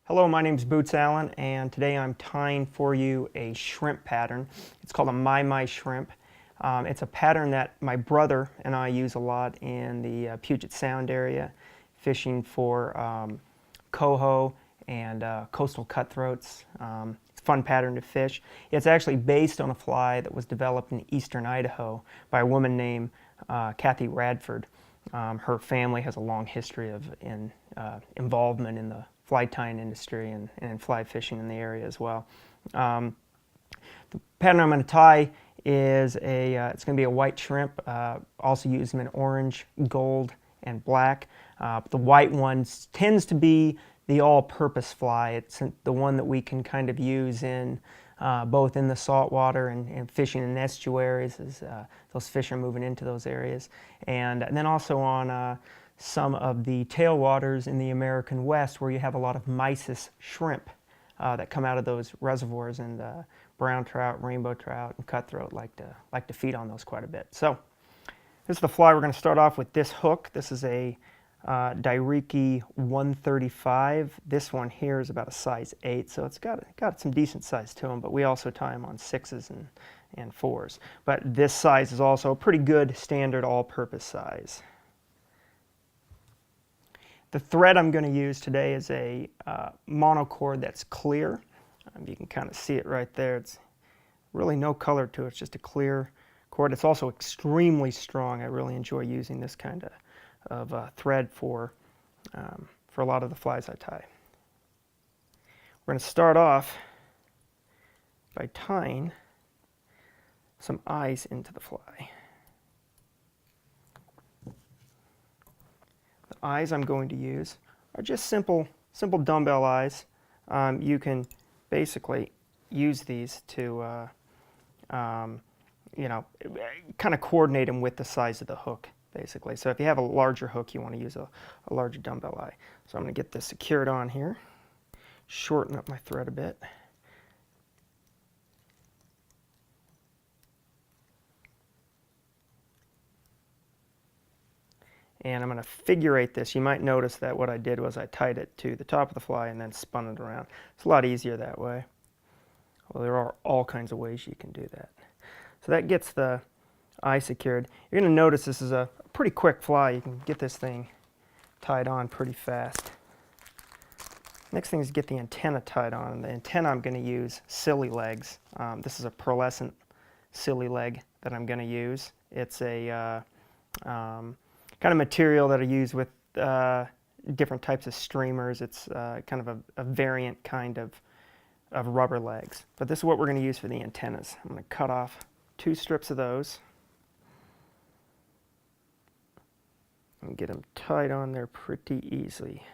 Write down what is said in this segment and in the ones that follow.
Hello, my name is Boots Allen, and today I'm tying for you a shrimp pattern. It's called a My shrimp. It's a pattern that my brother and I use a lot in the Puget Sound area, fishing for coho and coastal cutthroats. It's a fun pattern to fish. It's actually based on a fly that was developed in eastern Idaho by a woman named Kathy Radford. Her family has a long history of involvement in the fly tying industry and fly fishing in the area as well. The pattern I'm going to tie is it's going to be a white shrimp. Also use them in orange, gold, and black. The white one tends to be the all-purpose fly. It's the one that we can kind of use in both in the saltwater and fishing in estuaries as those fish are moving into those areas, and then also on some of the tailwaters in the American West where you have a lot of mysis shrimp that come out of those reservoirs, and brown trout, rainbow trout, and cutthroat like to feed on those quite a bit. So this is the fly. We're going to start off with this hook. This is a TheWeekly 135. This one here is about a size 8, so it's got some decent size to them, but we also tie them on 6s and 4s. But this size is also a pretty good standard all-purpose size. The thread I'm going to use today is a monocord that's clear. You can kind of see it right there. It's really no color to it. It's just a clear cord. It's also extremely strong. I really enjoy using this kind of thread for a lot of the flies I tie. We're going to start off by tying some eyes into the fly. The eyes I'm going to use are just simple dumbbell eyes. You can basically use these to you know, kind of coordinate them with the size of the hook, basically. So if you have a larger hook, you want to use a larger dumbbell eye. So I'm going to get this secured on here, shorten up my thread a bit. And I'm going to figure eight this. You might notice that what I did was I tied it to the top of the fly and then spun it around. It's a lot easier that way. Well, there are all kinds of ways you can do that. So that gets the eye secured. You're going to notice this is a pretty quick fly. You can get this thing tied on pretty fast. Next thing is get the antenna tied on. The antenna I'm going to use silly legs. This is a pearlescent silly leg that I'm going to use. It's a kind of material that I use with different types of streamers. It's kind of a variant kind of rubber legs. But this is what we're going to use for the antennas. I'm going to cut off 2 strips of those and get them tied on there pretty easily.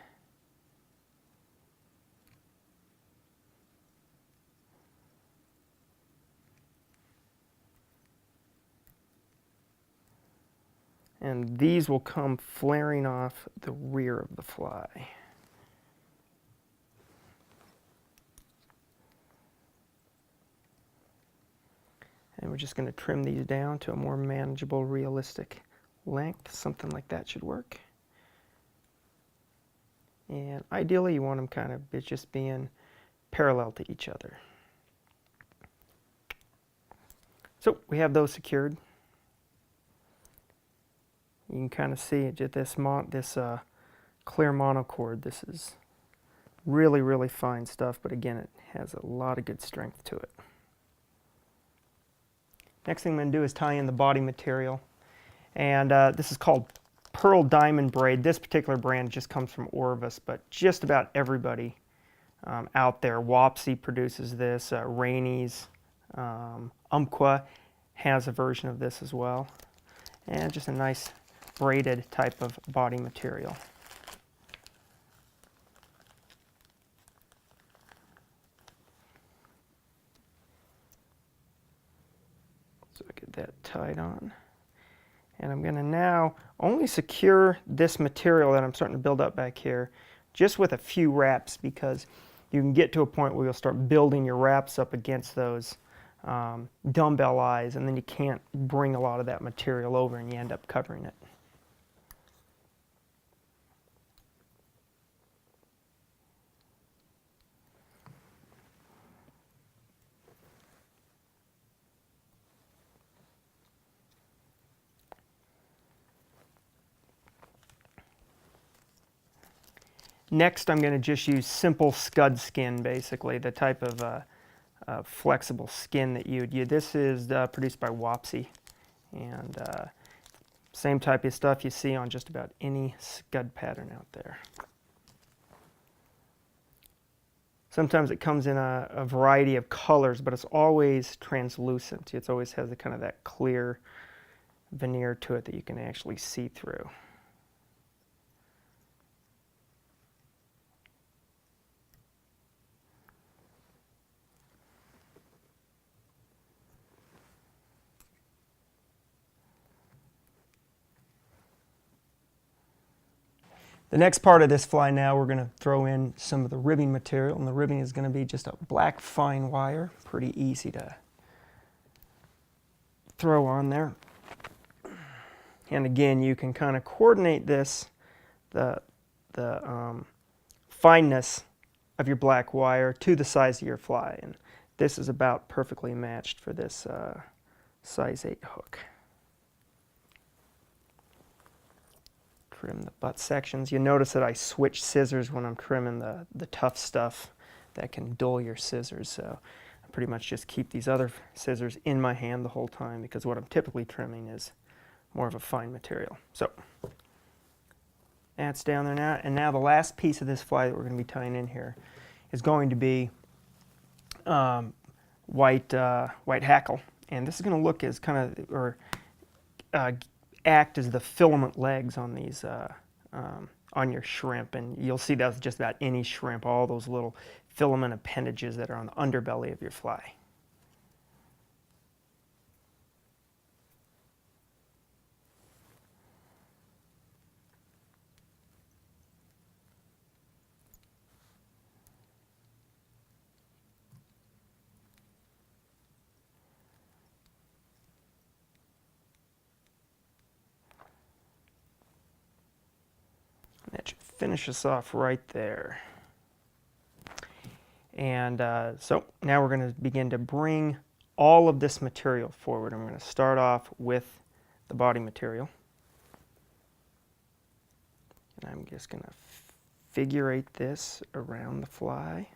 And these will come flaring off the rear of the fly. And we're just going to trim these down to a more manageable, realistic length. Something like that should work. And ideally you want them kind of just being parallel to each other. So we have those secured. You can kind of see it, this clear monocord. This is really fine stuff, but again, it has a lot of good strength to it. Next thing I'm going to do is tie in the body material, and this is called Pearl Diamond Braid. This particular brand just comes from Orvis, but just about everybody out there. Wapsi produces this, Rainey's, Umpqua has a version of this as well, and just a nice braided type of body material. So get that tied on. And I'm going to now only secure this material that I'm starting to build up back here just with a few wraps, because you can get to a point where you'll start building your wraps up against those dumbbell eyes, and then you can't bring a lot of that material over and you end up covering it. Next, I'm going to just use simple scud skin, basically, the type of flexible skin that you would use. This is produced by Wapsi, and same type of stuff you see on just about any scud pattern out there. Sometimes it comes in a variety of colors, but it's always translucent. It always has kind of that clear veneer to it that you can actually see through. The next part of this fly now, we're going to throw in some of the ribbing material, and the ribbing is going to be just a black fine wire, pretty easy to throw on there. And again, you can kind of coordinate this, the fineness of your black wire to the size of your fly, and this is about perfectly matched for this size 8 hook. Trim the butt sections. You notice that I switch scissors when I'm trimming the tough stuff that can dull your scissors. So I pretty much just keep these other scissors in my hand the whole time, because what I'm typically trimming is more of a fine material. So that's down there now. And now the last piece of this fly that we're going to be tying in here is going to be white hackle. And this is going to look as kind of, or act as the filament legs on these on your shrimp, and you'll see that's just about any shrimp, all those little filament appendages that are on the underbelly of your fly. That should finish us off right there. And so now we're going to begin to bring all of this material forward. I'm going to start off with the body material. And I'm just going to figure eight this around the fly.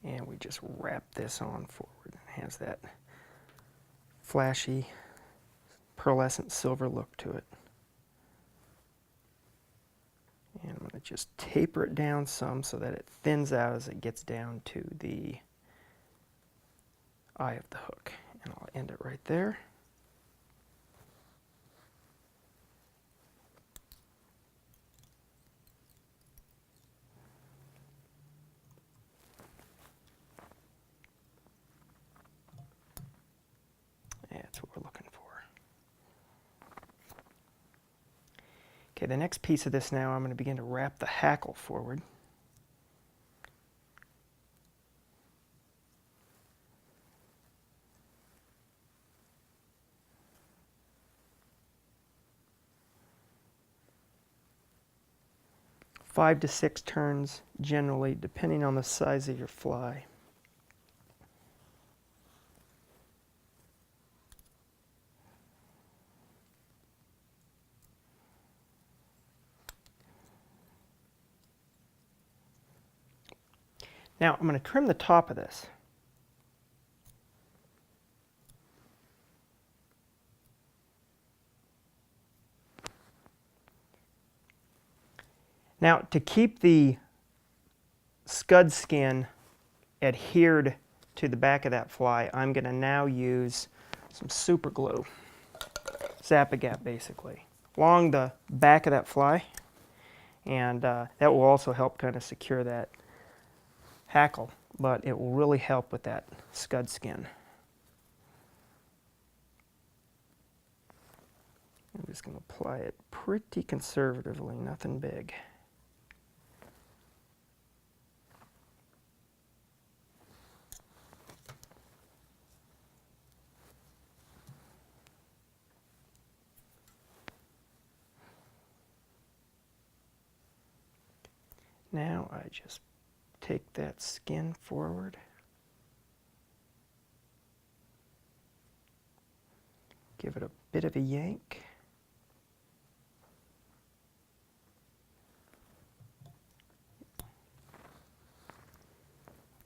And we just wrap this on forward. It has that flashy, pearlescent silver look to it. And I'm going to just taper it down some so that it thins out as it gets down to the eye of the hook. And I'll end it right there. That's what we're looking for. Okay, the next piece of this now, I'm going to begin to wrap the hackle forward. Five to 6 turns generally, depending on the size of your fly. Now I'm going to trim the top of this. Now to keep the scud skin adhered to the back of that fly, I'm going to now use some super glue, Zap-A-Gap basically, along the back of that fly, and that will also help kind of secure that hackle, but it will really help with that scud skin. I'm just going to apply it pretty conservatively, nothing big. Now I just take that skin forward. Give it a bit of a yank.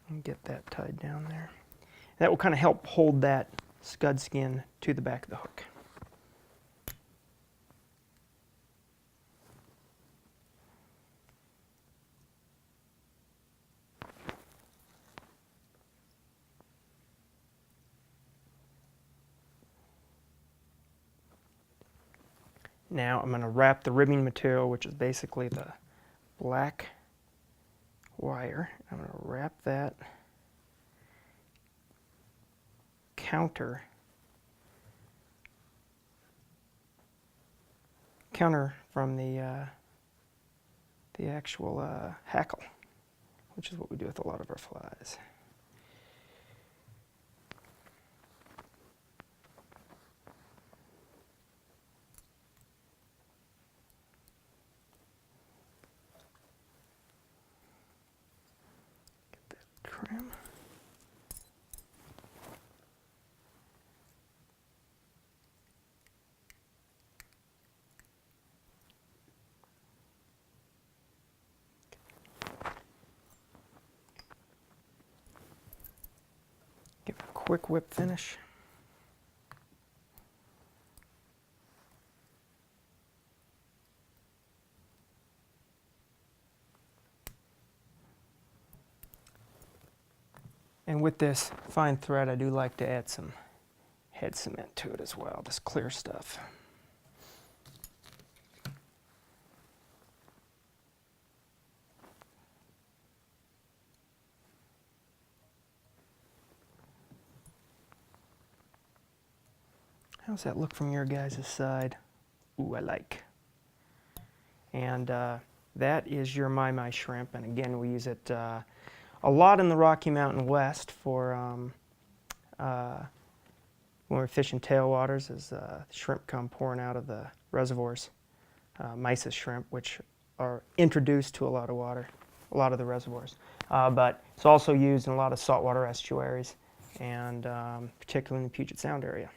And get that tied down there. That will kind of help hold that scud skin to the back of the hook. Now I'm going to wrap the ribbing material, which is basically the black wire. I'm going to wrap that counter from the actual hackle, which is what we do with a lot of our flies. Get that trim. Give it a quick whip finish. And with this fine thread, I do like to add some head cement to it as well, this clear stuff. How's that look from your guys' side? Ooh, I like. And that is your my shrimp. And again, we use it a lot in the Rocky Mountain West for when we're fishing tailwaters as shrimp come pouring out of the reservoirs. Mysis shrimp, which are introduced to a lot of water, a lot of the reservoirs. But it's also used in a lot of saltwater estuaries, and particularly in the Puget Sound area.